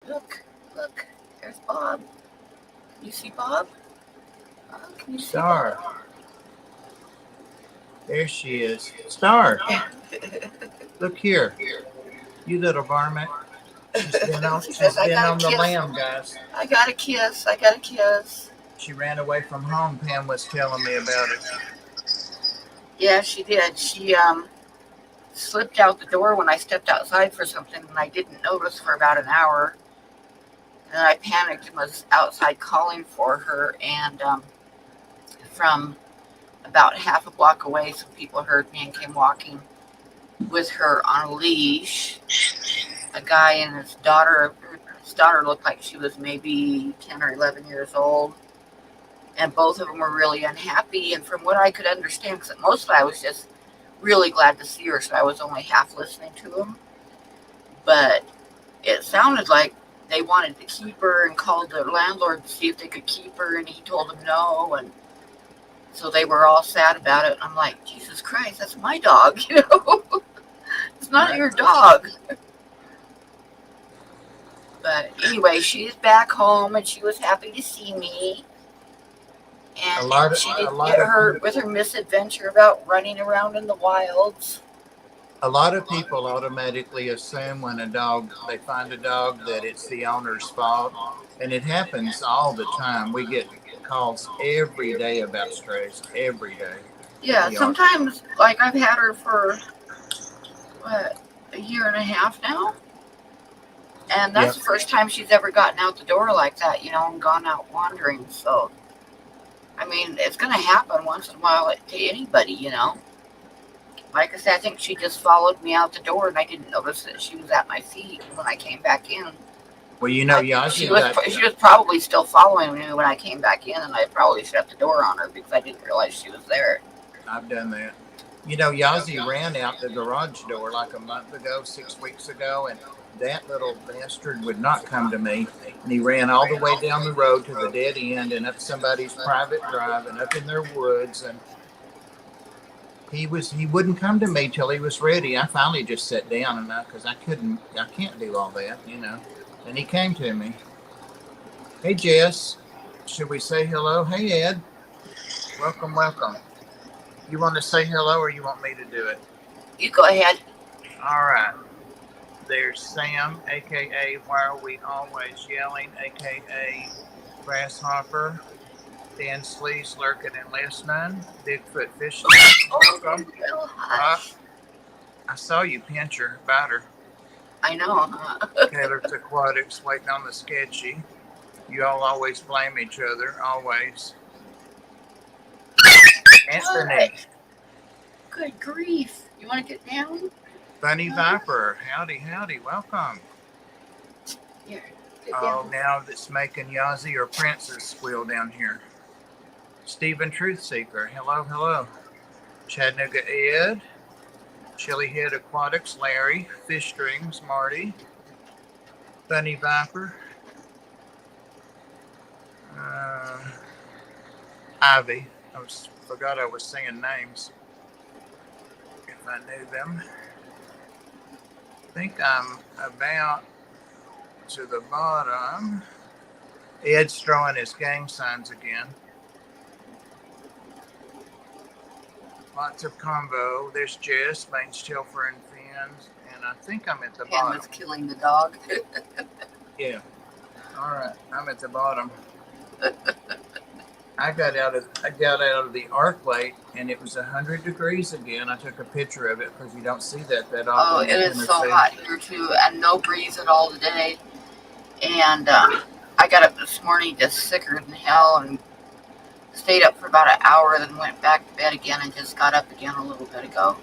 Look, look, there's Bob. Can you see Bob? Can you see Bob? Star. There she is. Star, look here. You little varmint. She says, She's I been got a on the kiss. lamb, guys. I got a kiss. I got a kiss. She ran away from home. Pam was telling me about it. Yeah, she did. She slipped out the door when I stepped outside for something, and I didn't notice for about an hour. And then I panicked and was outside calling for her, and from about half a block away, some people heard me and came walking with her on a leash. A guy and his daughter. His daughter looked like she was maybe 10 or 11 years old. And both of them were really unhappy. And from what I could understand, because mostly I was just really glad to see her, so I was only half listening to them. But it sounded like they wanted to keep her and called the landlord to see if they could keep her, and he told them no. And so they were all sad about it. And I'm like, Jesus Christ, that's my dog, you know? It's not your dog. But anyway, she's back home, and she was happy to see me. And she didn't get hurt with her misadventure about running around in the wilds. A lot of people automatically assume when they find a dog that it's the owner's fault. And it happens all the time. We get calls every day about strays, every day. Yeah, sometimes, like I've had her for, what, a year and a half now? And that's the first time she's ever gotten out the door like that, you know, and gone out wandering. So, I mean, it's going to happen once in a while to anybody, you know. Like I said, I think she just followed me out the door, and I didn't notice that she was at my feet when I came back in. Well, you know, she was probably still following me when I came back in, and I probably shut the door on her because I didn't realize she was there. I've done that. You know, Yazzie ran out the garage door like a month ago, 6 weeks ago, and that little bastard would not come to me. And he ran all the way down the road to the dead end and up somebody's private drive and up in their woods. And he wouldn't come to me till he was ready. I finally just sat down because I can't do all that, you know. And he came to me. Hey, Jess, should we say hello? Hey, Ed. Welcome, welcome. You want to say hello or you want me to do it? You go ahead. All right. There's Sam, a.k.a. Why Are We Always Yelling, a.k.a. Grasshopper. Dan Slee's lurking and listening. Bigfoot Fishing. Welcome. I saw you pinch her, bite her. I know, huh? Taylor's Aquatics waiting on the sketchy. You all always blame each other, always. Anthony. Good grief. You want to get down? Bunny Viper. Howdy, howdy. Welcome. Here, now that's making Yazzie or Princess squeal down here. Stephen Truthseeker. Hello, hello. Chattanooga Ed. Chilihead Aquatics Larry. Fish Strings Marty. Bunny Viper. Ivy. Forgot I was saying names. If I knew them. I think I'm about to the bottom. Ed's throwing his gang signs again. Lots of combo. There's Jess, Baines, Telfer, and Fins. And I think I'm at the bottom. Pam was killing the dog. Yeah. All right. I'm at the bottom. I got out of the arc light, and it was 100 degrees again. I took a picture of it because you don't see that often. Oh, it is so hot here too, and no breeze at all today. And I got up this morning just sicker than hell, and stayed up for about an hour, then went back to bed again, and just got up again a little bit ago.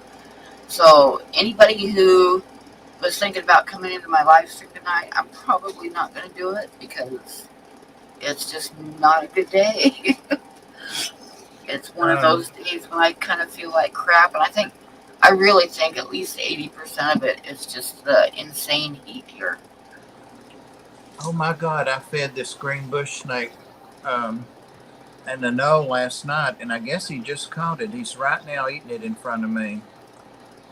So anybody who was thinking about coming into my live stream tonight, I'm probably not going to do it because it's just not a good day. It's one of those days when I kind of feel like crap, and I really think at least 80% of it is just the insane heat here. Oh my God, I fed this green bush snake and the Noel last night, and I guess he just caught it. He's right now eating it in front of me.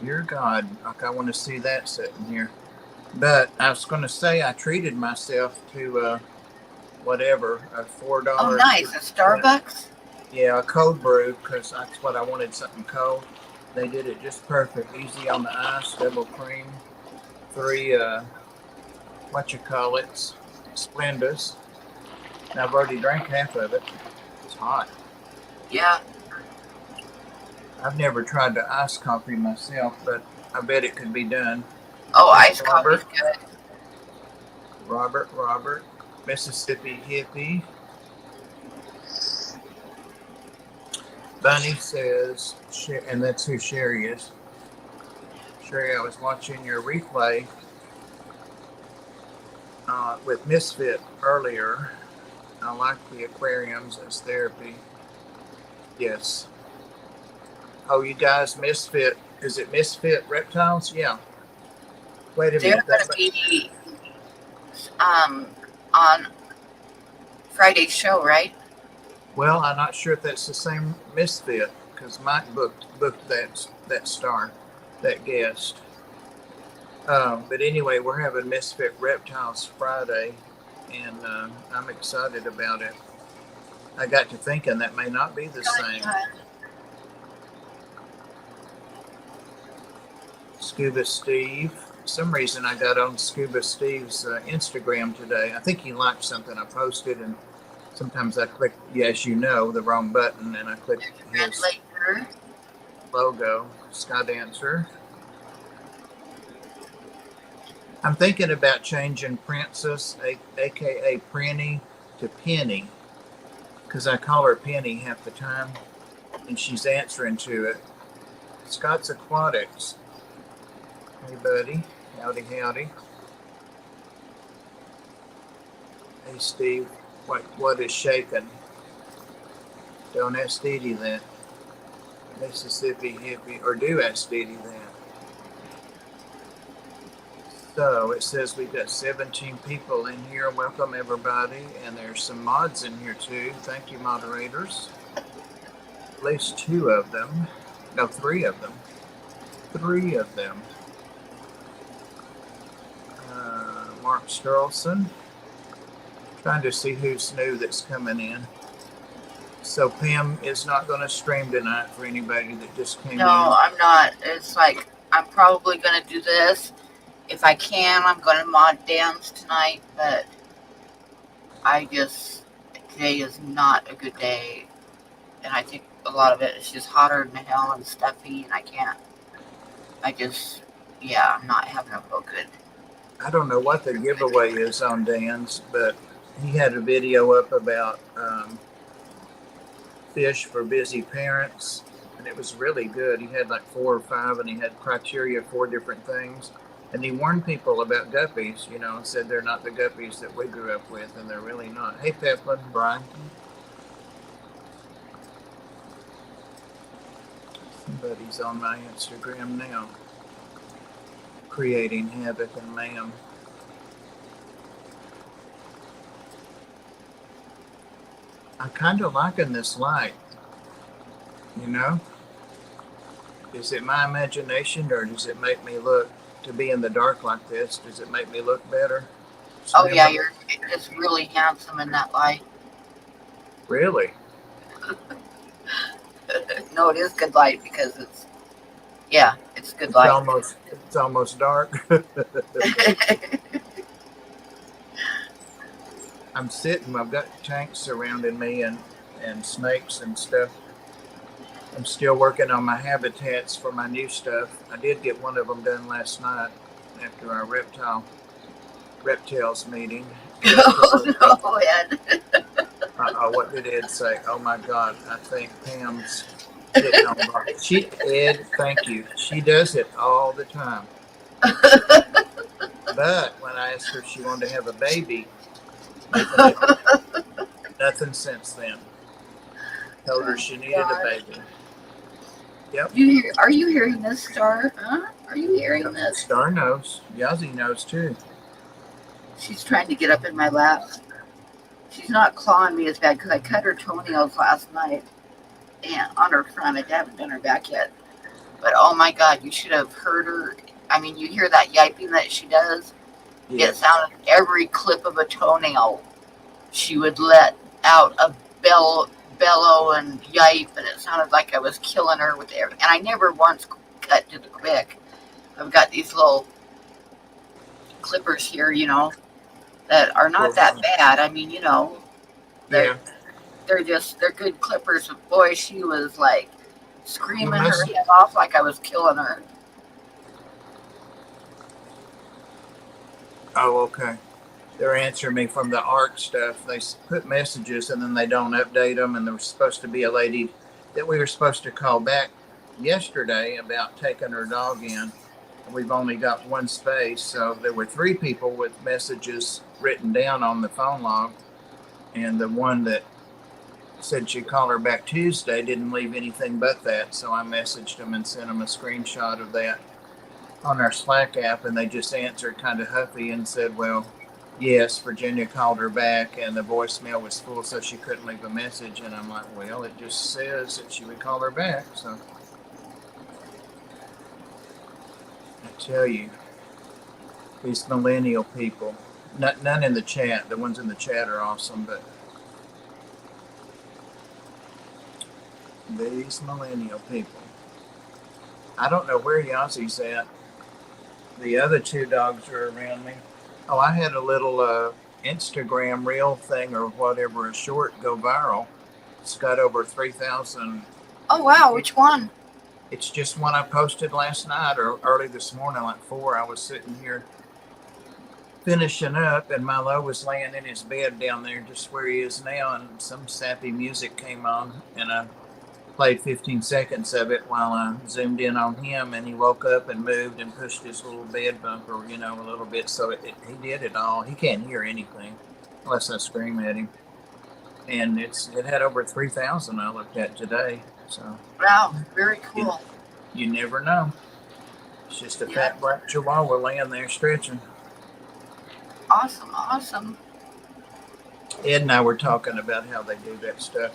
Dear God, like I want to see that sitting here. But I was going to say I treated myself to whatever, a Oh, $4. nice. A Starbucks? Yeah, a cold brew, because that's what I wanted, something cold. They did it just perfect. Easy on the ice, double cream, 3, Splendas. And I've already drank half of it. It's hot. Yeah. I've never tried the iced coffee myself, but I bet it could be done. Oh, There's iced coffee's good. Robert, Mississippi hippie. Bunny says, and that's who Sherry is. Sherry, I was watching your replay with Misfit earlier. I like the aquariums as therapy. Yes. Oh, you guys, Misfit. Is it Misfit Reptiles? Yeah. Wait a They're minute. going to be on Friday's show, right? Well, I'm not sure if that's the same Misfit because Mike booked that star, that guest. But anyway, we're having Misfit Reptiles Friday, and I'm excited about it. I got to thinking that may not be the same. Scuba Steve. For some reason, I got on Scuba Steve's Instagram today. I think he liked something I posted, and sometimes I click, yes, you know, the wrong button, and I click his logo, Sky Dancer. I'm thinking about changing Princess, aka Prinny, to Penny, because I call her Penny half the time, and she's answering to it. Scott's Aquatics. Hey, buddy. Howdy, howdy. Hey, Steve. What is shaking? Don't ask Dee Dee that. Mississippi hippie, or do ask Dee Dee that. So it says we've got 17 people in here. Welcome, everybody. And there's some mods in here, too. Thank you, moderators. At least 2 of them. No, 3 of them. 3 of them. Mark Sterlson. Trying to see who's new that's coming in. So Pam is not going to stream tonight for anybody that just came in. No, I'm not. It's like, I'm probably going to do this. If I can, I'm going to mod dance tonight, but today is not a good day. And I think a lot of it is just hotter than hell and stuffy, and I'm not having a real good. I don't know what the giveaway is on Dan's, but he had a video up about fish for busy parents, and it was really good. He had like 4 or 5, and he had criteria for different things. And he warned people about guppies, and said they're not the guppies that we grew up with, and they're really not. Hey, Peplin, Brian. Somebody's on my Instagram now, creating havoc and mayhem. I'm kind of liking this light, Is it my imagination, or does it make me look, to be in the dark like this, does it make me look better? Oh, yeah, you're just really handsome in that light. Really? No, it is good light because it's good light. It's almost dark. I'm sitting, I've got tanks surrounding me and snakes and stuff. I'm still working on my habitats for my new stuff. I did get one of them done last night after our reptiles meeting. Oh, no, Ed. What did Ed say? Oh my God, I think Pam's hitting on Mark. Ed, thank you. She does it all the time. But when I asked her if she wanted to have a baby, nothing since then. Told her she needed a baby. Yep. Are you hearing this, Star? Huh? Are you hearing this? Star knows. Yazzie knows too. She's trying to get up in my lap. She's not clawing me as bad because I cut her toenails last night and on her front. I haven't done her back yet. But oh my God, you should have heard her. I mean, you hear that yiping that she does. Yeah. It sounded every clip of a toenail she would let out a bellow and yipe, and it sounded like I was killing her with everything. And I never once cut to the quick. I've got these little clippers here, that are not that bad. I mean, they're Yeah. they're good clippers. But boy, she was like You screaming her must. head off like I was killing her. Oh, okay. They're answering me from the art stuff. They put messages and then they don't update them. And there was supposed to be a lady that we were supposed to call back yesterday about taking her dog in. We've only got one space. So there were three people with messages written down on the phone log. And the one that said she'd call her back Tuesday didn't leave anything but that. So I messaged them and sent them a screenshot of that on our Slack app, and they just answered kind of huffy and said, well, yes, Virginia called her back, and the voicemail was full, so she couldn't leave a message. And I'm like, well, it just says that she would call her back. So I tell you, these millennial people, none in the chat. The ones in the chat are awesome, but these millennial people. I don't know where Yazzie's at. The other two dogs are around me. Oh, I had a little Instagram reel thing or whatever, a short, go viral. It's got over 3,000. Oh wow, which one? It's just one I posted last night or early this morning, like 4. I was sitting here finishing up, and Milo was laying in his bed down there just where he is now, and some sappy music came on, and I played 15 seconds of it while I zoomed in on him, and he woke up and moved and pushed his little bed bumper, a little bit. So he did it all. He can't hear anything unless I scream at him. And it had over 3,000 I looked at today. So Wow, very cool. You never know. It's just a fat black chihuahua laying there stretching. Awesome. Ed and I were talking about how they do that stuff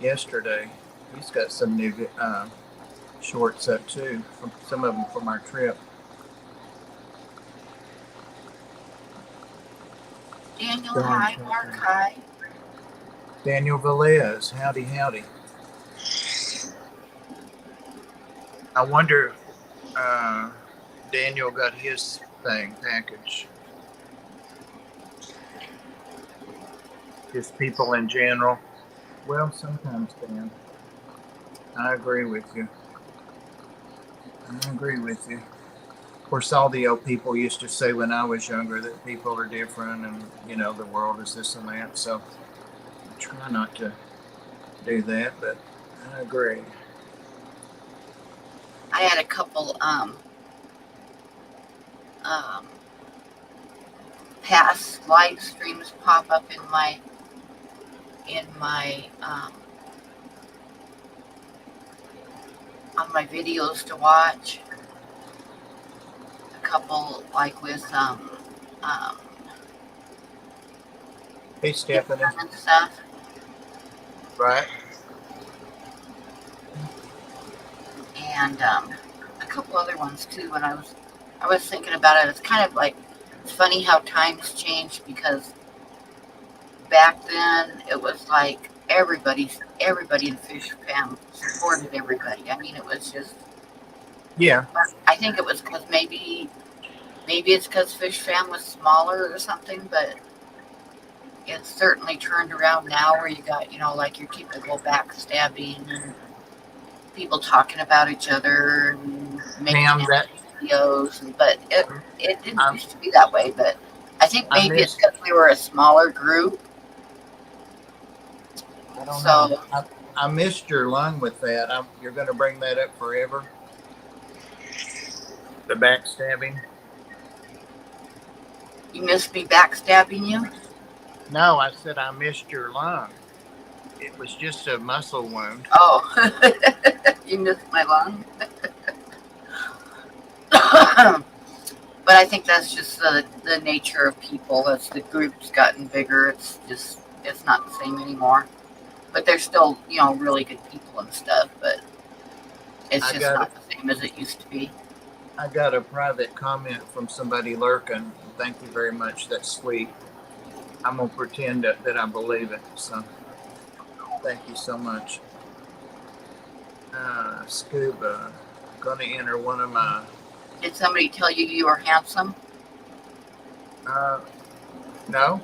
yesterday. He's got some new shorts up too, some of them from our trip. Daniel, hi. Mark, hi. Daniel Velez, howdy. I wonder if Daniel got his package. Just people in general. Well, sometimes, Dan. I agree with you. Of course, all the old people used to say when I was younger that people are different and, the world is this and that. So I try not to do that, but I agree. I had a couple past live streams pop up in my on my videos to watch. A couple like with Hey, Stephanie. And stuff. Right. And a couple other ones too. When I was thinking about it, it's kind of like, it's funny how times change, because back then it was like everybody in Fish Fam supported everybody. I mean, it was just, Yeah. I think it was because maybe it's because Fish Fam was smaller or something, but it's certainly turned around now where you got, like your typical backstabbing and people talking about each other and making videos. But it didn't used to be that way. But I think maybe it's because we were a smaller group. I don't know. I missed your lung with that. You're going to bring that up forever? The backstabbing? You missed me backstabbing you? No, I said I missed your lung. It was just a muscle wound. Oh, you missed my lung? But I think that's just the nature of people. As the group's gotten bigger, it's not the same anymore. But they're still, really good people and stuff. But it's just not the same as it used to be. I got a private comment from somebody lurking. Thank you very much. That's sweet. I'm going to pretend that I believe it. So thank you so much. Scuba. Going to enter one of my... Did somebody tell you you are handsome? No. No.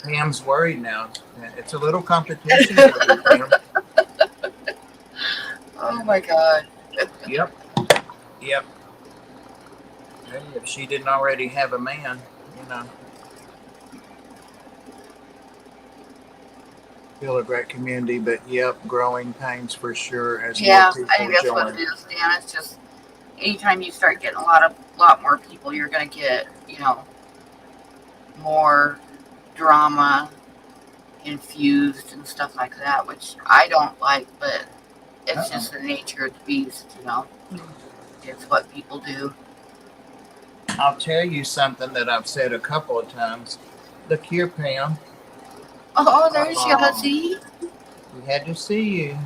Pam's worried now. It's a little competition for you, Pam. Oh my God. Yep. Yep. Hey, if she didn't already have a man, you know. Feel a great community, but yep, growing pains for sure as Yeah, more I think people that's what join. it is, Dan. It's just anytime you start getting a lot more people, you're gonna get, more drama infused and stuff like that, which I don't like, but it's just the nature of the beast. It's what people do. I'll tell you something that I've said a couple of times. Look here, Pam. Oh, there's Yazzie. We had to see you.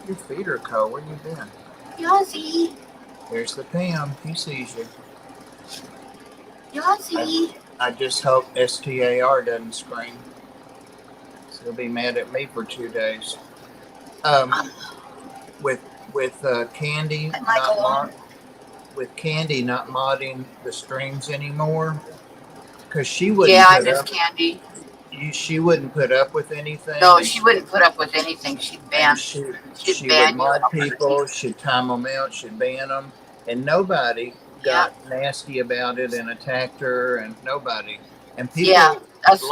Your feet are cold. Where you been? Yazzie. There's the Pam. He sees you. Yazzie. I just hope STAR doesn't scream. He'll be mad at me for 2 days. With Candy not modding the streams anymore, because she wouldn't. Yeah, I miss Candy. She wouldn't put up with anything. No, she wouldn't put up with anything. She'd ban. She ban would mod people. She'd time them out. She'd ban them, and nobody got nasty about it and attacked her, and nobody. And people. Yeah, that's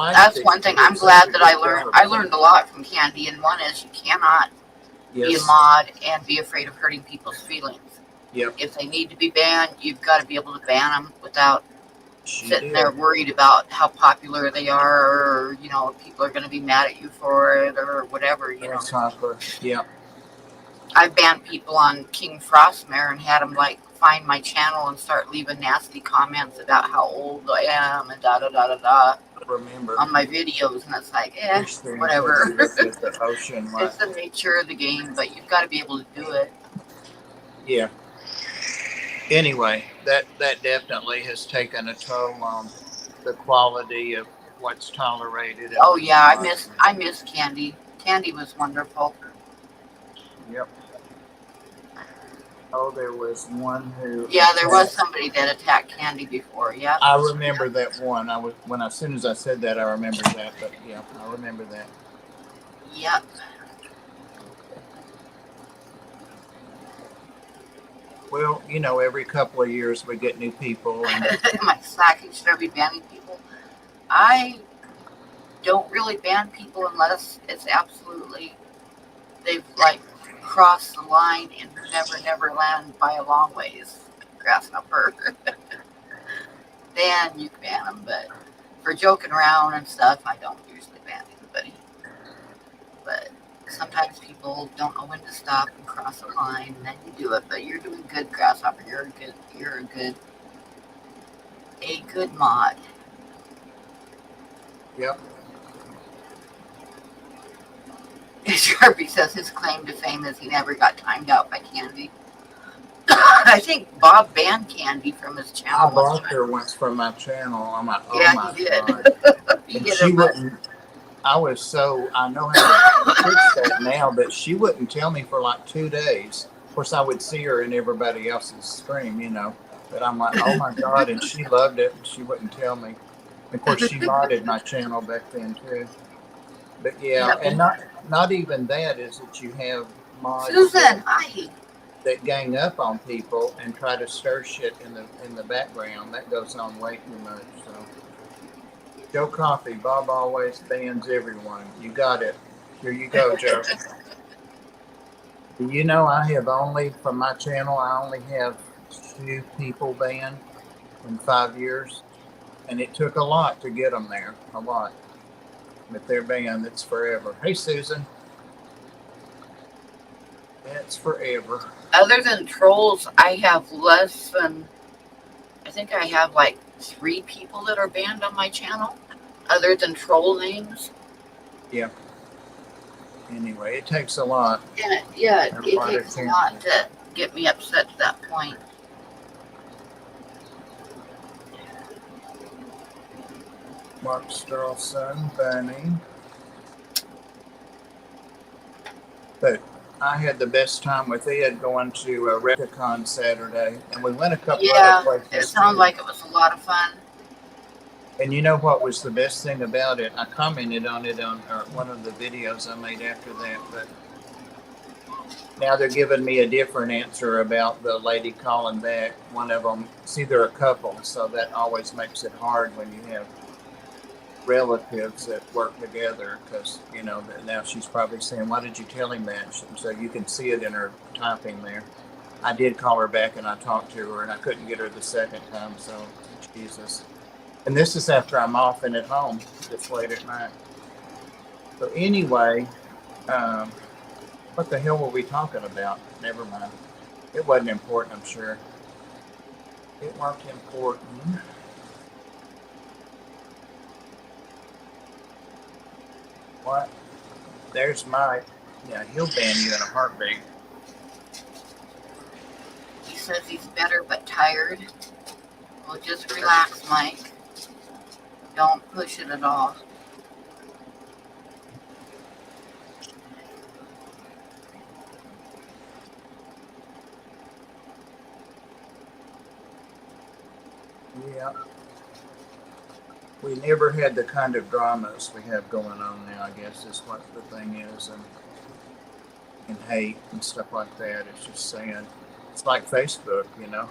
one thing I'm glad that I learned. I learned a lot from Candy, and one is you cannot be a mod and be afraid of hurting people's feelings. Yep. If they need to be banned, you've got to be able to ban them without sitting there worried about how popular they are, or people are going to be mad at you for it, or whatever. Yeah. I've banned people on King Frostmare and had them find my channel and start leaving nasty comments about how old I am and da da da da da. Remember on my videos, and it's whatever. The ocean, it's the nature of the game, but you've got to be able to do it. Yeah. Anyway, that definitely has taken a toll on the quality of what's tolerated. Oh yeah, I miss Candy. Candy was wonderful. Yep. Oh, there was one who. Yeah, there was somebody that attacked Candy before. Yeah. I remember that one. As soon as I said that, I remembered that. But yeah, I remember that. Yep. Well, every couple of years we get new people. And my slacking, should I be banning people? I don't really ban people unless it's absolutely they've crossed the line in never land by a long ways, grasshopper. Then you can ban them, but for joking around and stuff, I don't usually ban anybody. But sometimes people don't know when to stop and cross a line, and then you do it. But you're doing good, grasshopper. You're a good mod. Yep. Sharpie says his claim to fame is he never got timed out by Candy. I think Bob banned Candy from his channel. I blocked her once from my channel. I'm like, oh yeah, my he did. God. And she wouldn't. I know how to fix that now, but she wouldn't tell me for 2 days. Of course, I would see her in everybody else's stream, But I'm like, oh my God, and she loved it. And she wouldn't tell me. And of course, she modded my channel back then too. But yeah, and not even that is that you have mods Susan, that gang up on people and try to stir shit in the background. That goes on way too much. So, Joe Coffee, Bob always bans everyone. You got it. Here you go, Joe. I have from my channel, I only have 2 people banned in 5 years, and it took a lot to get them there. A lot. If they're banned, it's forever. Hey, Susan. It's forever. Other than trolls, I have less than, I think I have 3 people that are banned on my channel, other than troll names. Yeah. Anyway, it takes a lot. Yeah, it takes a lot to get me upset to that point. Mark Sterl's son, Bunny. But I had the best time with Ed going to Repticon Saturday, and we went a couple other Yeah, it places sounds too. like it was a lot of fun. And you know what was the best thing about it? I commented on it on one of the videos I made after that, but now they're giving me a different answer about the lady calling back. One of them, see, they're a couple, so that always makes it hard when you have relatives that work together, because you know now she's probably saying, why did you tell him that? So you can see it in her typing there. I did call her back and I talked to her, and I couldn't get her the second time, so Jesus. And this is after I'm off and at home this late at night. So anyway, what the hell were we talking about? Never mind. It wasn't important, I'm sure. It wasn't important. What? There's Mike. Yeah, he'll ban you in a heartbeat. He says he's better but tired. Well, just relax, Mike. Don't push it at all. Yeah. We never had the kind of dramas we have going on now, I guess is what the thing is, and hate and stuff like that. It's just saying, it's like Facebook, you know.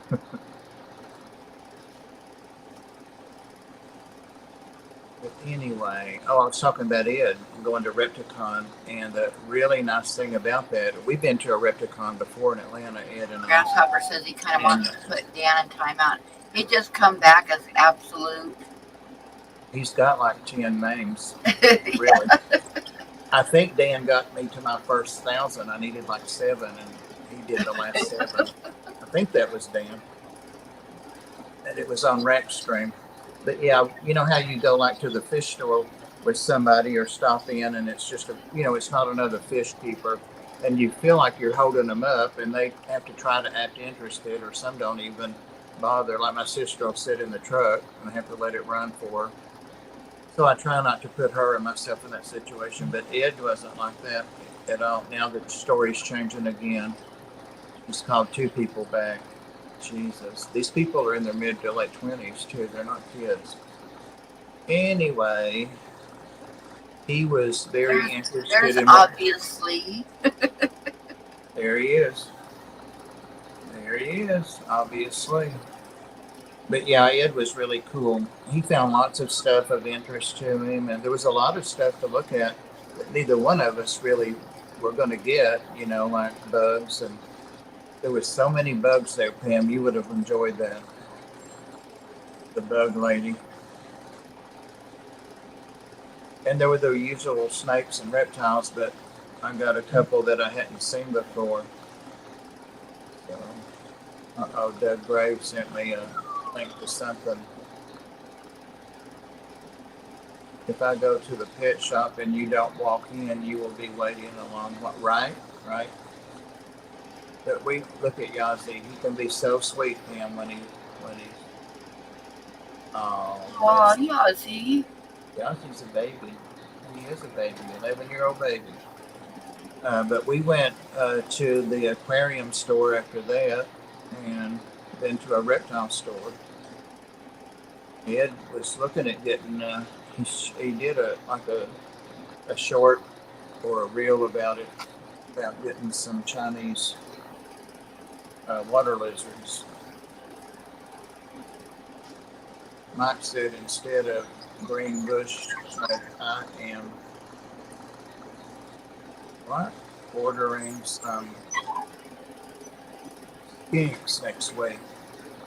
But anyway, I was talking about Ed going to Repticon, and the really nice thing about that, we've been to a Repticon before in Atlanta, Ed and I. Grasshopper says he kind of wants to put Dan in timeout. He just come back as absolute. He's got like 10 names, really. I think Dan got me to my first 1,000. I needed like 7, and he did the last 7. I think that was Dan. And it was on Rackstream. But yeah, you know how you go like to the fish store with somebody or stop in, and it's just it's not another fish keeper, and you feel like you're holding them up, and they have to try to act interested, or some don't even bother. Like my sister will sit in the truck, and I have to let it run for her. So I try not to put her and myself in that situation. But Ed wasn't like that at all. Now the story's changing again. He's called 2 people back. Jesus. These people are in their mid to late 20s, too. They're not kids. Anyway, he was very interested in... Obviously. There he is. There he is, obviously. But yeah, Ed was really cool. He found lots of stuff of interest to him, and there was a lot of stuff to look at that neither one of us really were going to get, like bugs. And there was so many bugs there, Pam. You would have enjoyed that. The bug lady. And there were the usual snakes and reptiles, but I got a couple that I hadn't seen before. So, Doug Graves sent me a link to something. If I go to the pet shop and you don't walk in, you will be waiting a long while. Right? But we look at Yazzie. He can be so sweet, Pam, when he's. Oh, Yazzie. Yazzie's a baby. He is a baby, 11-year-old baby. But we went to the aquarium store after that, and then to a reptile store. Ed was looking at getting. He did a short or a reel about it, about getting some Chinese water lizards. Mike said instead of green bush snake, I am ordering some skinks next week.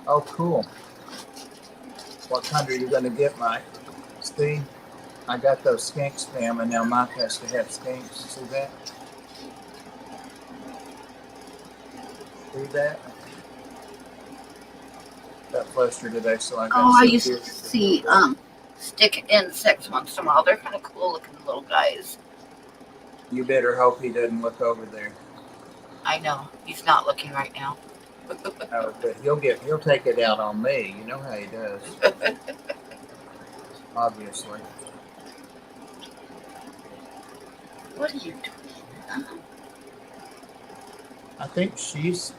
Oh, cool. What kind are you going to get, Mike? See, I got those skinks, Pam, and now Mike has to have skinks. See that? See that? Got flustered today, so I got I used to see stick insects once in a while. They're kind of cool looking little guys. You better hope he doesn't look over there. I know. He's not looking right now. Oh, but he'll take it out on me. You know how he does. obviously. What are you doing? I think she's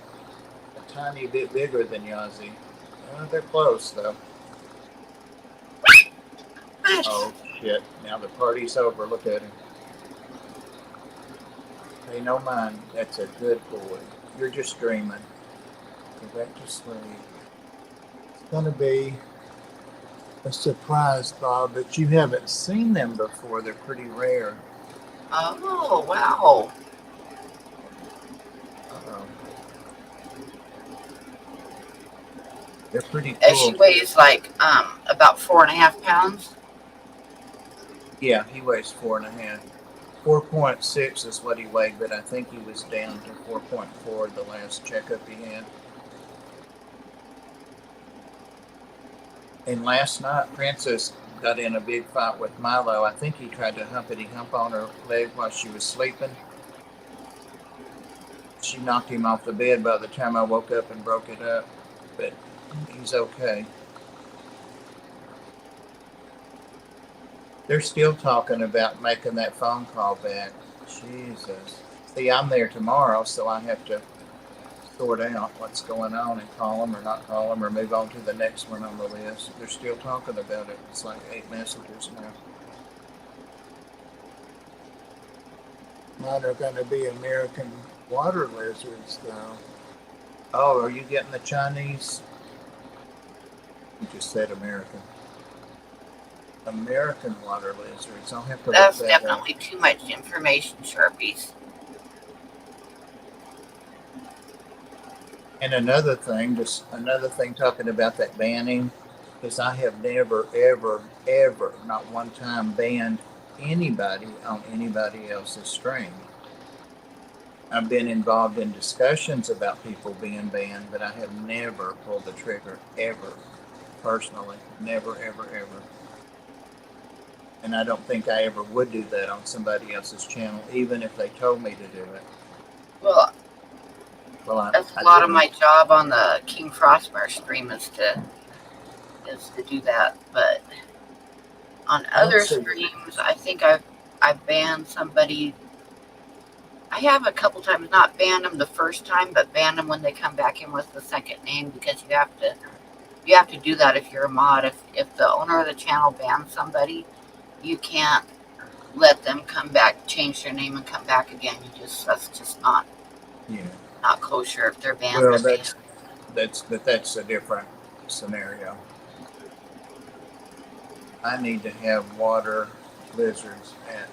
a tiny bit bigger than Yazzie. They're close, though. Oh, shit. Now the party's over. Look at him. Pay no mind. That's a good boy. You're just dreaming. Go back to sleep. It's going to be a surprise, Bob, but you haven't seen them before. They're pretty rare. Oh, wow. Uh-oh. They're pretty And she cool. weighs like about 4.5 pounds. Yeah, he weighs 4.5. 4.6 is what he weighed, but I think he was down to 4.4 the last checkup he had. And last night, Princess got in a big fight with Milo. I think he tried to humpity hump on her leg while she was sleeping. She knocked him off the bed by the time I woke up and broke it up. But he's okay. They're still talking about making that phone call back. Jesus. See, I'm there tomorrow, so I have to sort out what's going on and call them or not call them or move on to the next one on the list. They're still talking about it. It's like 8 messages now. Mine are going to be American water lizards, though. Oh, are you getting the Chinese? You just said American. American water lizards. I'll have to look That's that definitely up. too much information, Sharpies. And another thing, talking about that banning, is I have never, ever, ever, not one time banned anybody on anybody else's stream. I've been involved in discussions about people being banned, but I have never pulled the trigger, ever, personally. Never, ever, ever. And I don't think I ever would do that on somebody else's channel, even if they told me to do it. Well, that's a lot of my job on the King Frostmare stream is to do that. But on other streams, I think I've banned somebody. I have a couple times not banned them the first time, but banned them when they come back in with the second name, because you have to do that if you're a mod. If the owner of the channel bans somebody, you can't let them come back, change their name, and come back again. That's just not kosher if they're banned. Well, that's a different scenario. I need to have water lizards at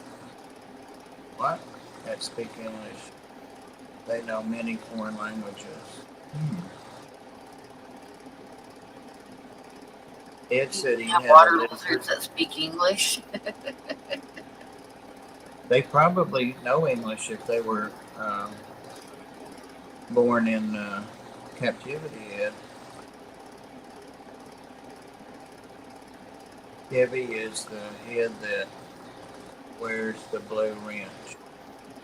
Speak English. They know many foreign languages. Ed said he had water lizards that speak English. They probably know English if they were born in captivity, Ed. Heavy is the head that wears the blue wrench.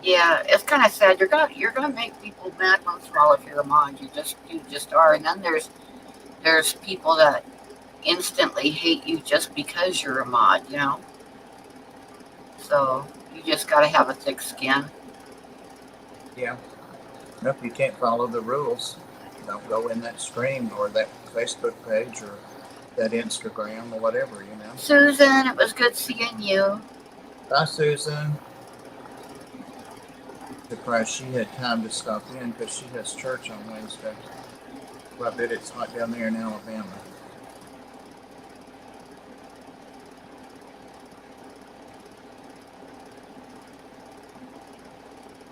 Yeah, it's kind of sad. You're gonna make people mad once in a while if you're a mod. You just are. And then there's people that instantly hate you just because you're a mod. So you just gotta have a thick skin. Yeah. Nope, you can't follow the rules. Don't go in that stream or that Facebook page or that Instagram or whatever, Susan, it was good seeing you. Bye, Susan. Surprised she had time to stop in because she has church on Wednesday. Well, I bet it's hot down there in Alabama.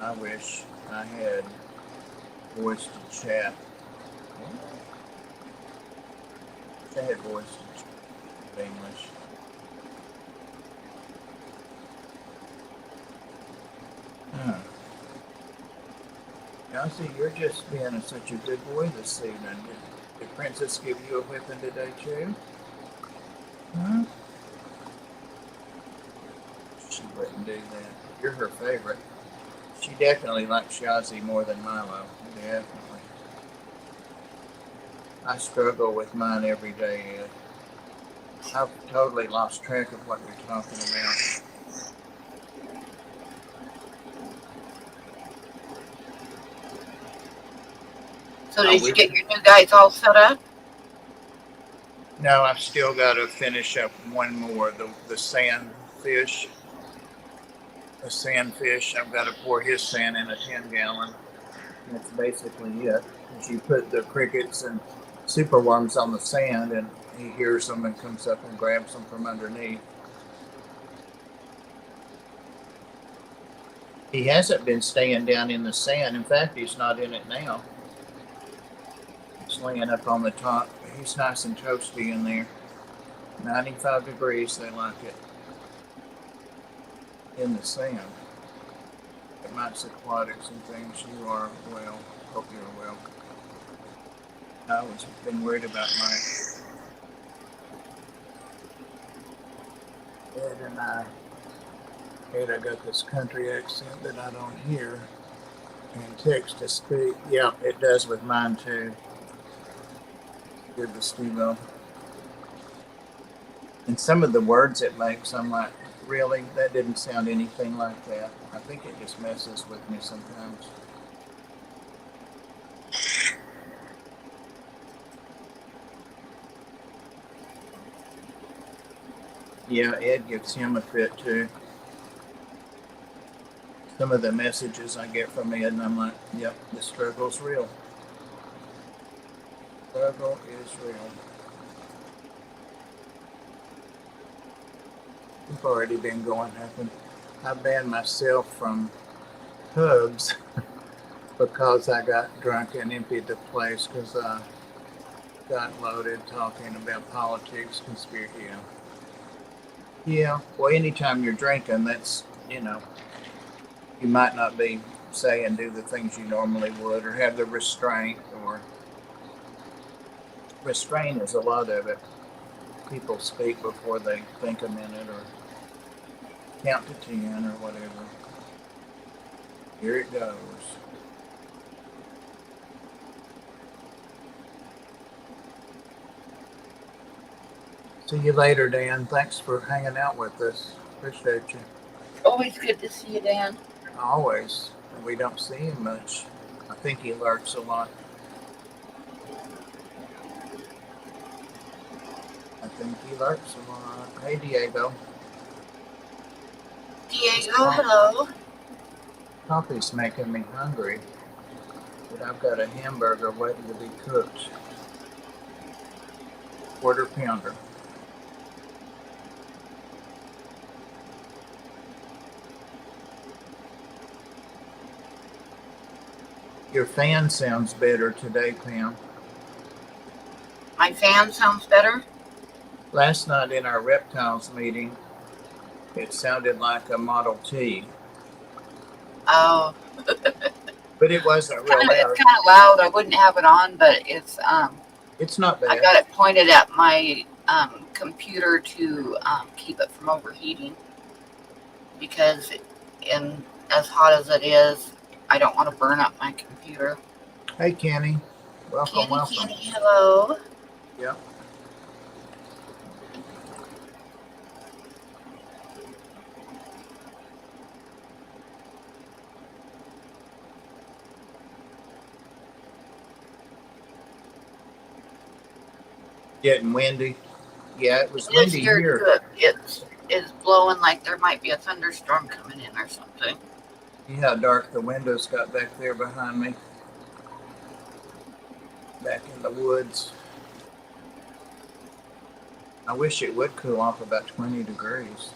I wish I had voice to chat. I had voice to chat in English. Elsie, you're just being such a good boy this evening. Did Princess give you a whipping today, too? Huh? She wouldn't do that. You're her favorite. She definitely likes Yazzie more than Milo. Definitely. I struggle with mine every day, Ed. I've totally lost track of what we're talking about. So did you get your new guys all set up? No, I've still got to finish up one more. The sand fish. The sand fish. I've got to pour his sand in a 10-gallon. That's basically it. Is you put the crickets and superworms on the sand, and he hears them and comes up and grabs them from underneath. He hasn't been staying down in the sand. In fact, he's not in it now. He's laying up on the top. He's nice and toasty in there. 95 degrees, they like it. In the sand. At Mike's Aquatics and things, you are well. Hope you're well. I was been worried about Mike. Ed and I got this country accent that I don't hear. And text to speak. Yeah, it does with mine too. Good with Steve-O. And some of the words it makes, I'm like, really? That didn't sound anything like that. I think it just messes with me sometimes. Yeah, Ed gives him a fit too. Some of the messages I get from Ed, and I'm like, yep, the struggle's real. Struggle is real. We've already been going happen. I banned myself from pubs because I got drunk and emptied the place because I got loaded talking about politics, conspiracy. Yeah, well, anytime you're drinking, that's, you might not be say and do the things you normally would, or have the restraint, or restraint is a lot of it. People speak before they think a minute or count to 10 or whatever. Here it goes. See you later, Dan. Thanks for hanging out with us. Appreciate you. Always good to see you, Dan. Always. We don't see him much. I think he lurks a lot. Hey, Diego. Diego, hello. Coffee's making me hungry, but I've got a hamburger waiting to be cooked. Quarter pounder. Your fan sounds better today, Pam. My fan sounds better? Last night in our reptiles meeting, it sounded like a Model T. Oh. But it wasn't real loud. It's kind of loud. I wouldn't have it on, but it's not bad. I got it pointed at my computer to keep it from overheating, because as hot as it is, I don't want to burn up my computer. Hey, Kenny. Welcome. Kenny, hello. Yep. Getting windy. Yeah, it was windy here. It's blowing like there might be a thunderstorm coming in or something. See how dark the windows got back there behind me? Back in the woods. I wish it would cool off about 20 degrees.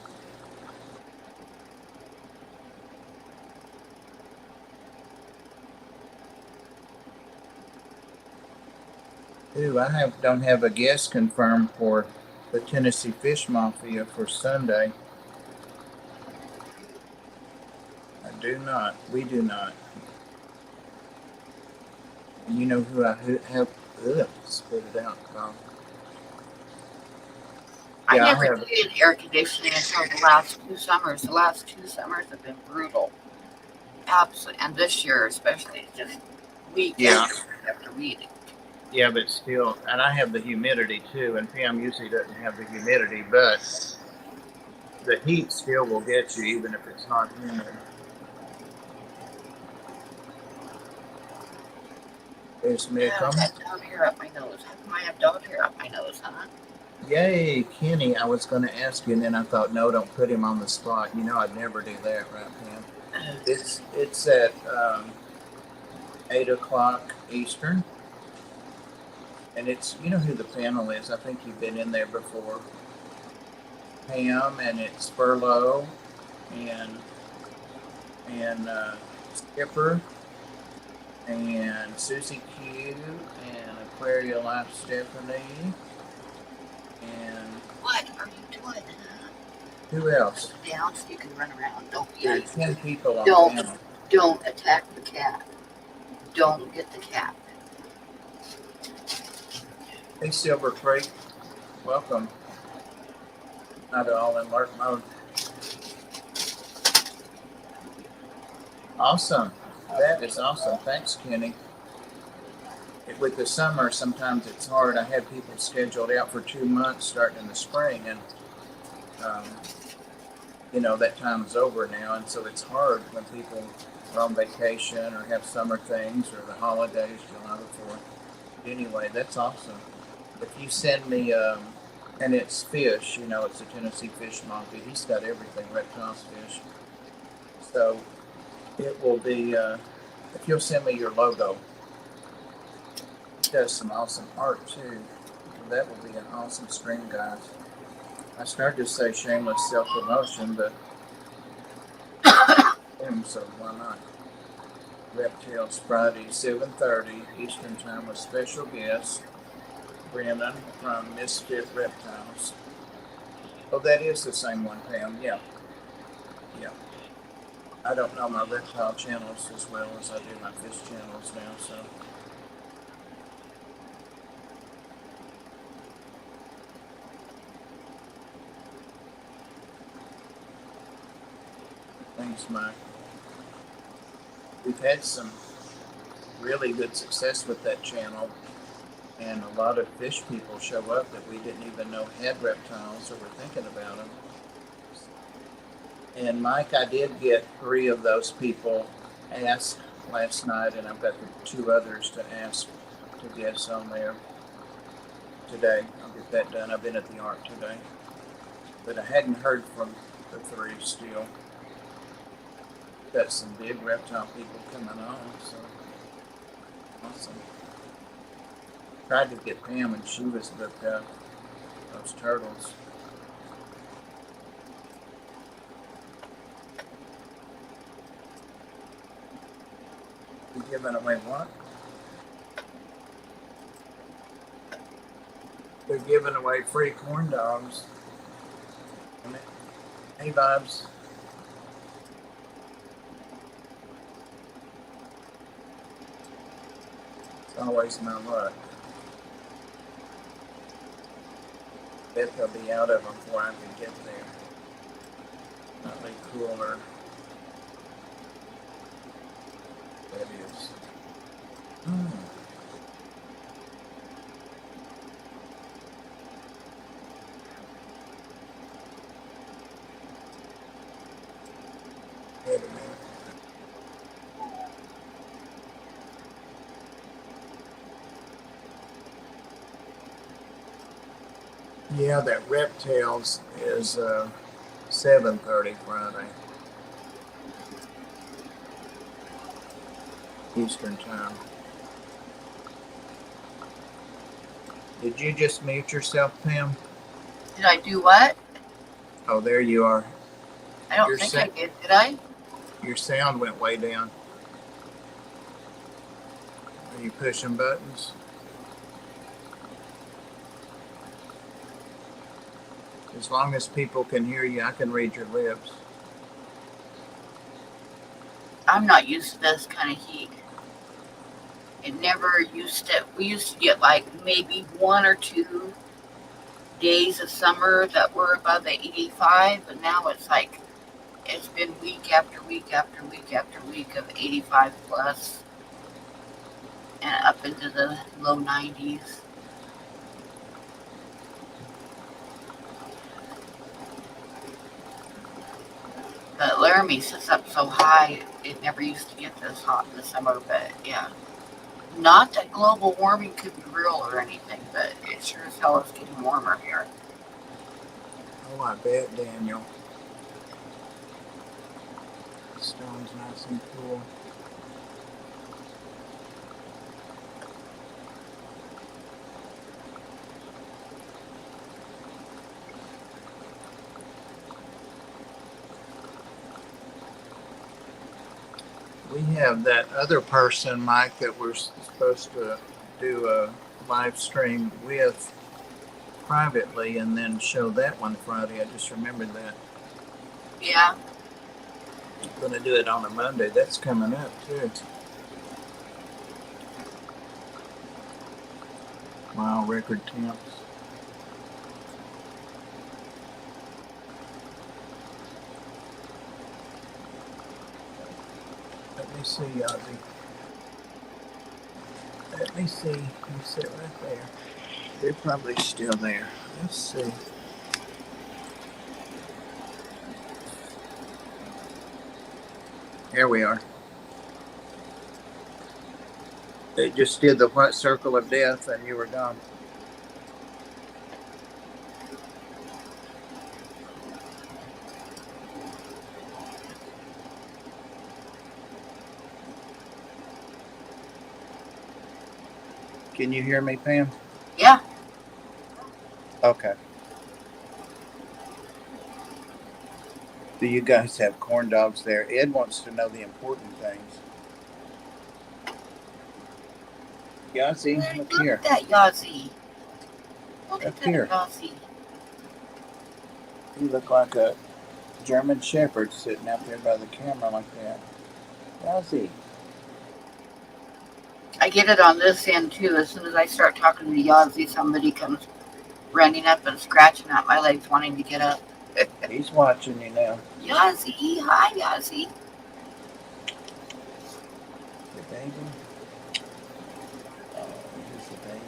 Ooh, I don't have a guest confirmed for the Tennessee Fish Mafia for Sunday. I do not. We do not. And you know who I have? Spit it out, Carl. I never did air conditioning until the last 2 summers. The last 2 summers have been brutal. Absolutely. And this year especially, just week after week. Yeah, but still, and I have the humidity too, and Pam usually doesn't have the humidity, but the heat still will get you even if it's not humid. There's Yeah, I Mickam. got dog hair up my nose. How come I have dog hair up my nose, huh? Yay, Kenny. I was going to ask you, and then I thought, no, don't put him on the spot. You know, I'd never do that, right, Pam? It's at 8 o'clock Eastern, and it's, you know who the panel is. I think you've been in there before. Pam, and it's Furlough, and Skipper, and Susie Q, and Aquaria Life Stephanie, and What are you doing, huh? who else? Put down so you can run around. Don't There are be 10 people on Don't. panel. Don't attack the cat. Don't get the cat. Hey, Silver Creek, welcome. Not at all in alert mode. Awesome. That is awesome. Thanks, Kenny. With the summer, sometimes it's hard. I had people scheduled out for 2 months starting in the spring, and um, you know, that time's over now, and so it's hard when people are on vacation or have summer things or the holidays, July the 4th. Anyway, that's awesome. If you send me, and it's fish, you know, it's the Tennessee Fish Mafia. He's got everything, reptiles, fish. So it will be, if you'll send me your logo, he does some awesome art too. So that will be an awesome stream, guys. I started to say shameless self-promotion, but so why not? Reptiles Friday, 7:30 Eastern Time with special guest Brandon from Misfit Reptiles. Oh, that is the same one, Pam. Yeah. Yeah. I don't know my reptile channels as well as I do my fish channels now, so. Thanks, Mike. We've had some really good success with that channel, and a lot of fish people show up that we didn't even know had reptiles or were thinking about them. And Mike, I did get 3 of those people asked last night, and I've got the 2 others to ask to guess on there today. I'll get that done. I've been at the art today, but I hadn't heard from the 3 still. Got some big reptile people coming on, so awesome. Tried to get Pam and she was booked up. Those turtles. You giving away what? They're giving away free corn dogs. Hey, Bobs. It's always my luck. Bet they'll be out of them before I can get there. Nothing cooler. That is. Wait a minute. Yeah, that Reptiles is 7:30 Friday Eastern Time. Did you just mute yourself, Pam? Did I do what? Oh, there you are. I don't think I did. Did I? Your sound went way down. Are you pushing buttons? As long as people can hear you, I can read your lips. I'm not used to this kind of heat. It never used to. We used to get like maybe 1 or 2 days of summer that were above the 85, but now it's like it's been week after week after week after week of 85 plus. and up into the low 90s. But Laramie sits up so high, it never used to get this hot in the summer, but yeah. Not that global warming could be real or anything, but it sure as hell is getting warmer here. Oh, I bet, Daniel. The stone's nice and cool. We have that other person, Mike, that we're supposed to do a live stream with privately and then show that one Friday. I just remembered that. Yeah. I'm going to do it on a Monday. That's coming up, too. Wow, record temps. Let me see, Ozzy. Let me see. You sit right there. They're probably still there. Let's see. Here we are. They just did the white circle of death and you were gone. Can you hear me, Pam? Yeah. Okay. Do you guys have corn dogs there? Ed wants to know the important things. Yazzie, look here. Look at that Yazzie. Look Up at here. that Yazzie. You look like a German Shepherd sitting out there by the camera like that. Yazzie. I get it on this end too. As soon as I start talking to Yazzie, somebody comes running up and scratching at my legs wanting to get up. He's watching you now. Yazzie, hi Yazzie. The baby. Oh, he's the baby.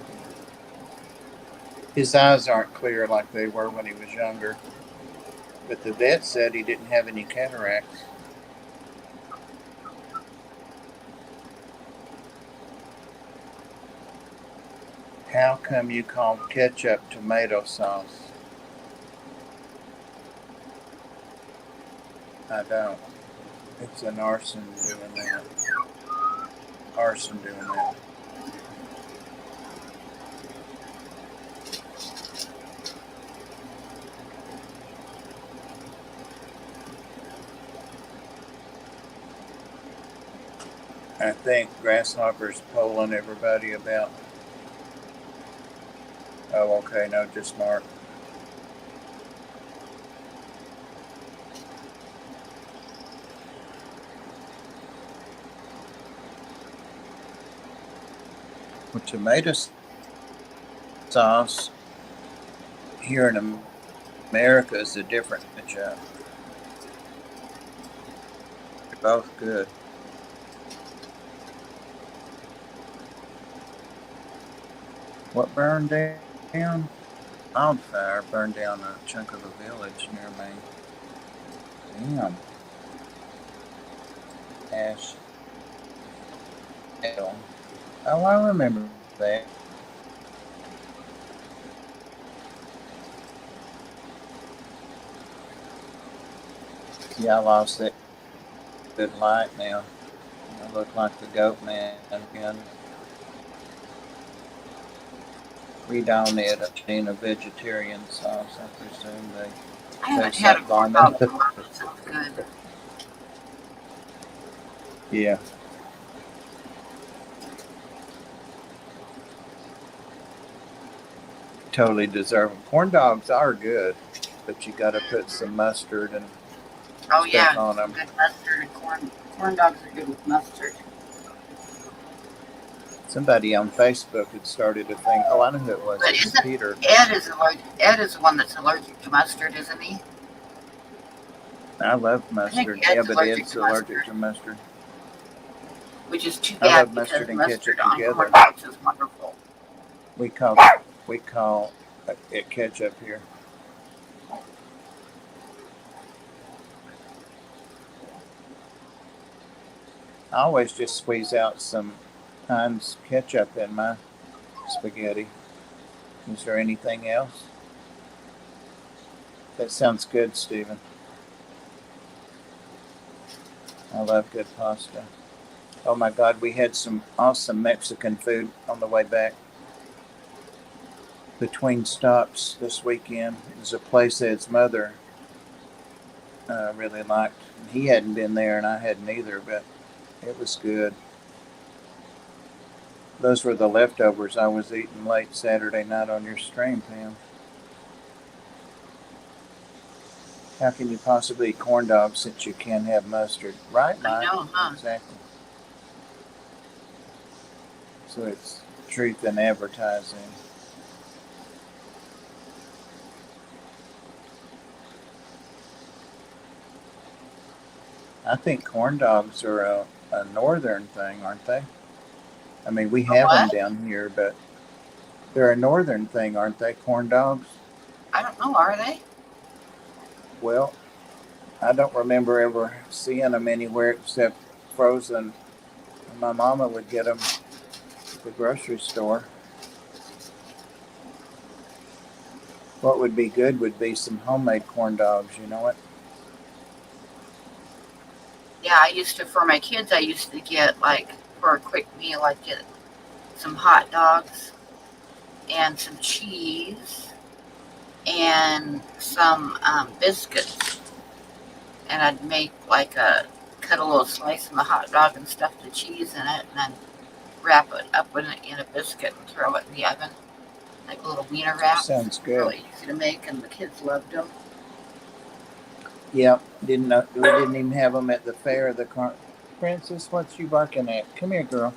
His eyes aren't clear like they were when he was younger. But the vet said he didn't have any cataracts. How come you call ketchup tomato sauce? I don't. It's an arson doing that. Arson doing that. I think Grasshopper's polling everybody about. Oh, okay, no, just Mark. Well, tomato sauce here in America is a different ketchup. They're both good. What burned down? Wildfire burned down a chunk of a village near me. Damn. Ash. Oh, I remember that. Yeah, I lost that good light now. I look like the goat man again. We don't eat a vegetarian sauce. I presume they I haven't taste had a like corn vomit. dog in a while. It sounds good. Yeah. Totally deserve them. Corn dogs are good, but you got to put some mustard and Oh stuff yeah, on some them. good mustard and corn dogs are good with mustard. Somebody on Facebook had started a thing. Oh, I know who it was. But It was isn't Peter. Ed is allergic? Ed is the one that's allergic to mustard, isn't he? I love I think mustard. Ed's Yeah, but allergic Ed's to allergic mustard. to mustard. which is too I bad love because mustard and mustard ketchup on together. corn dogs is wonderful. We call it ketchup here. I always just squeeze out some Heinz ketchup in my spaghetti. Is there anything else? That sounds good, Stephen. I love good pasta. Oh my God, we had some awesome Mexican food on the way back. Between stops this weekend, there's a place that his mother really liked. He hadn't been there and I hadn't either, but it was good. Those were the leftovers I was eating late Saturday night on your stream, Pam. How can you possibly eat corn dogs since you can't have mustard? Right, Mike? I know, huh? Exactly. So it's truth in advertising. I think corn dogs are a northern thing, aren't they? I mean, we have them down here, but they're a northern thing, aren't they, corn dogs? I don't know, are they? Well, I don't remember ever seeing them anywhere except frozen. My mama would get them at the grocery store. What would be good would be some homemade corn dogs, you know what? Yeah, for my kids, I used to get, like, for a quick meal, I'd get some hot dogs and some cheese and some biscuits. And I'd cut a little slice of the hot dog and stuff the cheese in it, and then wrap it up in a biscuit and throw it in the oven. Like little wiener wraps. Sounds good. Really easy to make, and the kids loved them. Yep, we didn't even have them at the fair. Princess, what you barking at? Come here, girl.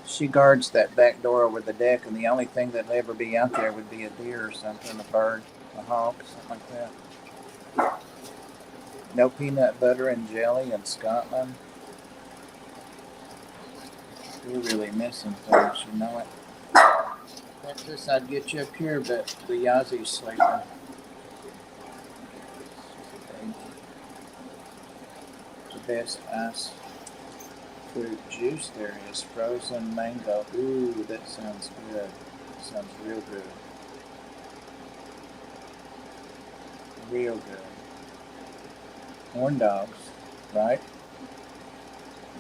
She guards that back door over the deck, and the only thing that'd ever be out there would be a deer or something, a bird, a hawk, something like that. No peanut butter and jelly in Scotland. We're really missing things, you know it. Princess, I'd get you up here, but the Yazi's sleeping. The best ice fruit juice there is frozen mango. Ooh, that sounds good. Sounds real good. Real good. Horn dogs, right?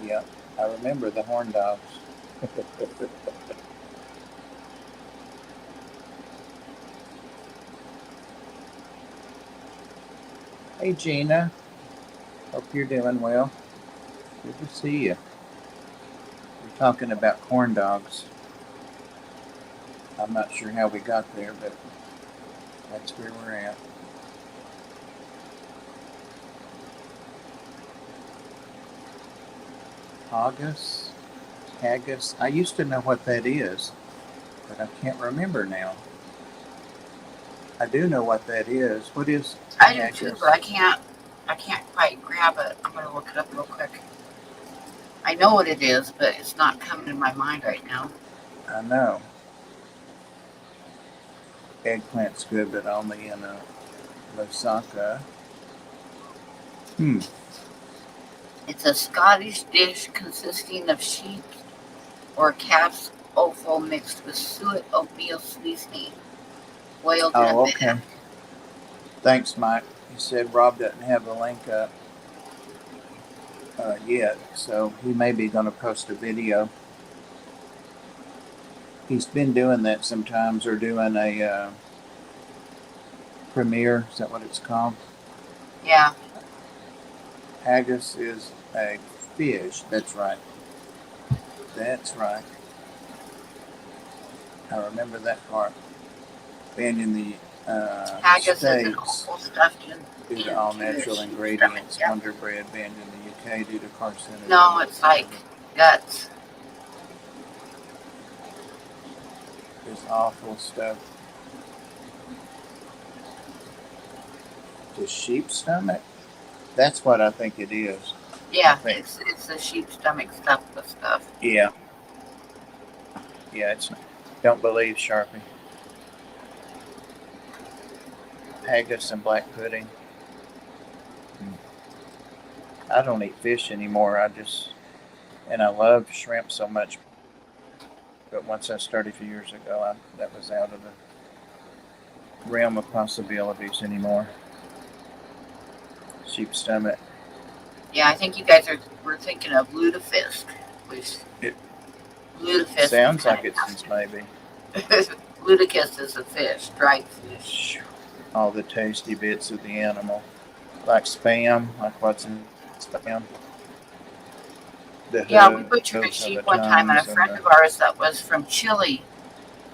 Yep, I remember the horn dogs. Hey Gina, hope you're doing well. Good to see you. We're talking about corn dogs. I'm not sure how we got there, but that's where we're at. Haggis. I used to know what that is, but I can't remember now. I do know what that is. What is I haggis? do too, but I can't quite grab it. I'm gonna look it up real quick. I know what it is, but it's not coming in my mind right now. I know. Eggplant's good, but only in a lasagna. It's a Scottish dish consisting of sheep or calf's offal mixed with suet oatmeal seasoning, boiled in a Okay. Thanks, Mike. He said Rob doesn't have the link up yet, so he may be going to post a video. He's been doing that sometimes, or doing a premiere. Is that what it's called? Yeah. Haggis is a fish. That's right. That's right. I remember that part. Being in the Haggis States, is an offal stuffed in due to all natural sheep's ingredients. stomach, Wonder Bread banned in the UK due to carcinogen. No, it's like guts. This awful stuff. The sheep's stomach? That's what I think it is. I Yeah, think. it's the sheep stomach stuff, the stuff. Yeah. Yeah. It's. Don't believe Sharpie. Haggis and black pudding. I don't eat fish anymore. And I love shrimp so much. But once I started a few years ago, that was out of the realm of possibilities anymore. Sheep stomach. Yeah, I think you guys were thinking of lutefisk, which It lutefisk is sounds kind like of it's maybe. nasty. Lutefisk is a fish, dried fish. All the tasty bits of the animal. Like spam, like what's in spam. The Yeah, we hooves butchered or a the sheep one time, tongues and a and the. friend of ours that was from Chile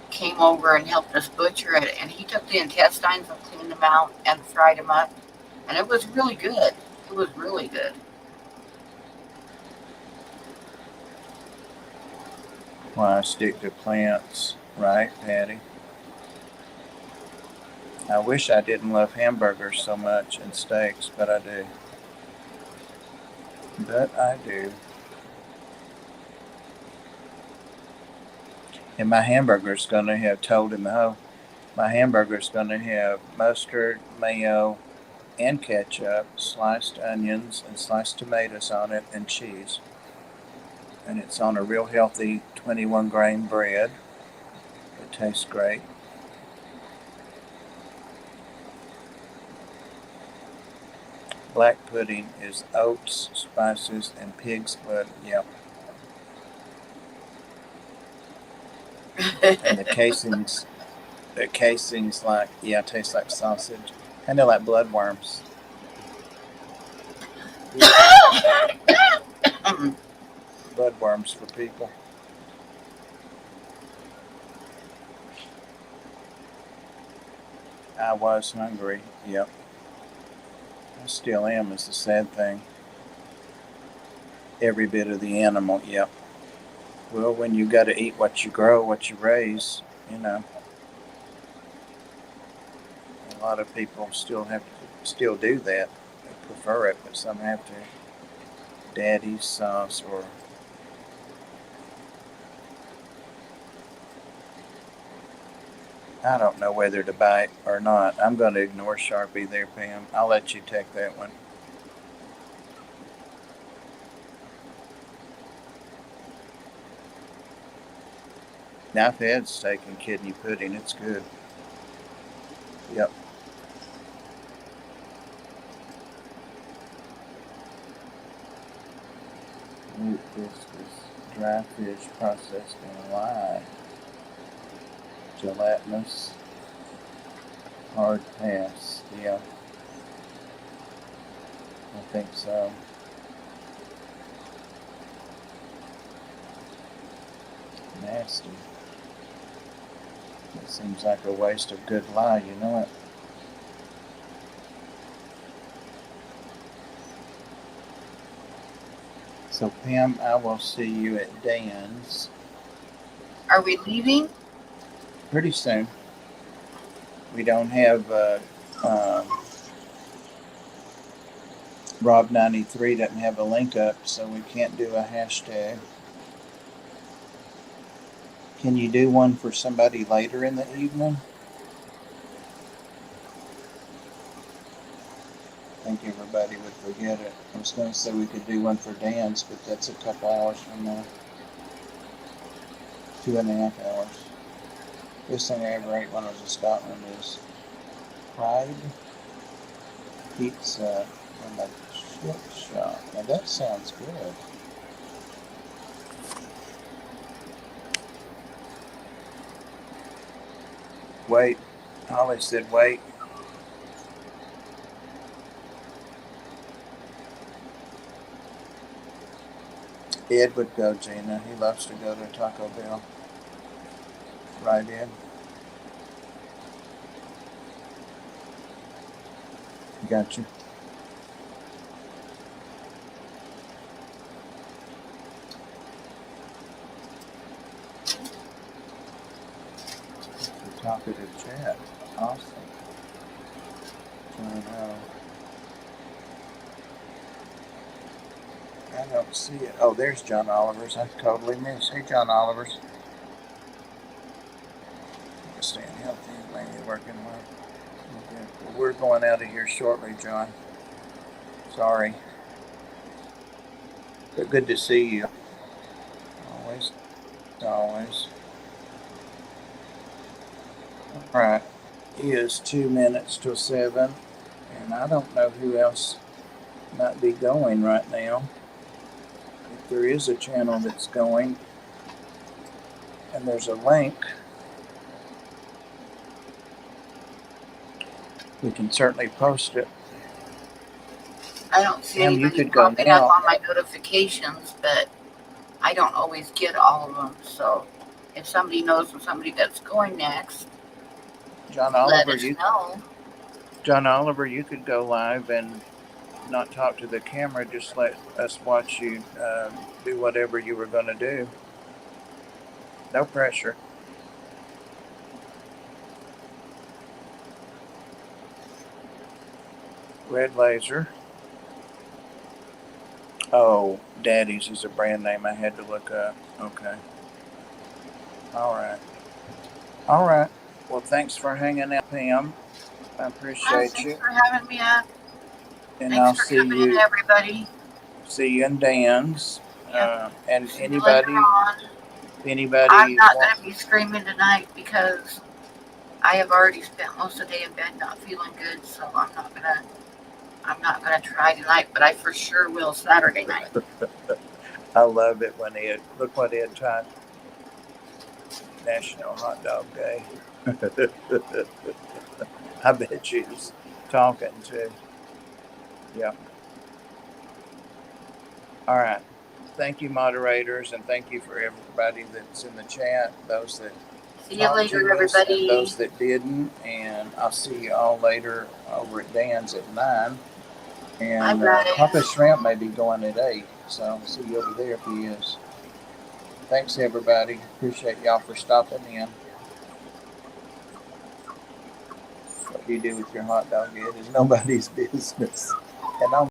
came over and helped us butcher it, and he took the intestines and cleaned them out and fried them up, and it was really good. It was really good. Why I stick to plants, right, Patty? I wish I didn't love hamburgers so much and steaks, but I do. But I do. And my hamburger's gonna have told him, oh, my hamburger's gonna have mustard, mayo, and ketchup, sliced onions and sliced tomatoes on it, and cheese. And it's on a real healthy 21 grain bread. It tastes great. Black pudding is oats, spices, and pig's blood. Yep. And the casings like, yeah, taste like sausage. Kind of like bloodworms. Bloodworms for people. I was hungry. Yep. I still am, is the sad thing. Every bit of the animal. Yep. Well, when you got to eat what you grow, what you raise, you know. A lot of people still do that. They prefer it, but some have to. Daddy's sauce or. I don't know whether to buy it or not. I'm going to ignore Sharpie there, Pam. I'll let you take that one. Now, I've had steak and kidney pudding. It's good. Yep. Meat biscuits, dry fish processed in lye, gelatinous, hard pass. Yeah, I think so. Nasty. It seems like a waste of good lye, you know it. So, Pam, I will see you at Dan's. Are we leaving? Pretty soon. We don't have Rob93 doesn't have a link up, so we can't do a hashtag. Can you do one for somebody later in the evening? I think everybody would forget it. I was going to say we could do one for Dan's, but that's a couple hours from now. 2.5 hours. This thing I ever ate when I was in Scotland is Pride Pizza and a chip shop. Now that sounds good. Wait. Holly said wait. Ed would go, Gina. He loves to go to Taco Bell. Right, Ed? Got you. The talkative chat. Awesome. I know. I don't see it. Oh, there's John Oliver's. I totally missed. Hey, John Oliver's. Staying healthy and mainly working well. Okay. Well, we're going out of here shortly, John. Sorry. But good to see you. Always. Always. All right. It is 2 minutes till 7. And I don't know who else might be going right now. If there is a channel that's going and there's a link, we can certainly post it. I don't see Sam, you anybody could go popping up now. on my notifications, but I don't always get all of them. So if somebody knows of somebody that's going next, John let Oliver, us know. John Oliver, you could go live and not talk to the camera. Just let us watch you do whatever you were going to do. No pressure. Red Laser. Oh, Daddy's is a brand name I had to look up. Okay. All right. All right. Well, thanks for hanging out, Pam. I appreciate Thanks you. for having me up. And Thanks I'll for see coming in, you. everybody. See you in Dan's. Yep. And See you later on. I'm anybody not going wants. to be screaming tonight because I have already spent most of the day in bed not feeling good, so I'm not gonna try tonight, but I for sure will Saturday night. I love it when Ed. Look what Ed typed. National Hot Dog Day. I bet you was talking too. Yeah. All right. Thank you, moderators, and thank you for everybody that's in the chat. Those that See you talked later, to us and everybody. those that didn't. And I'll see you all later over at Dan's at 9. And Bye, Papa guys. Shrimp may be going at 8. So I'll see you over there if he is. Thanks, everybody. Appreciate y'all for stopping in. What you do with your hot dog, Ed, is nobody's business. And I'm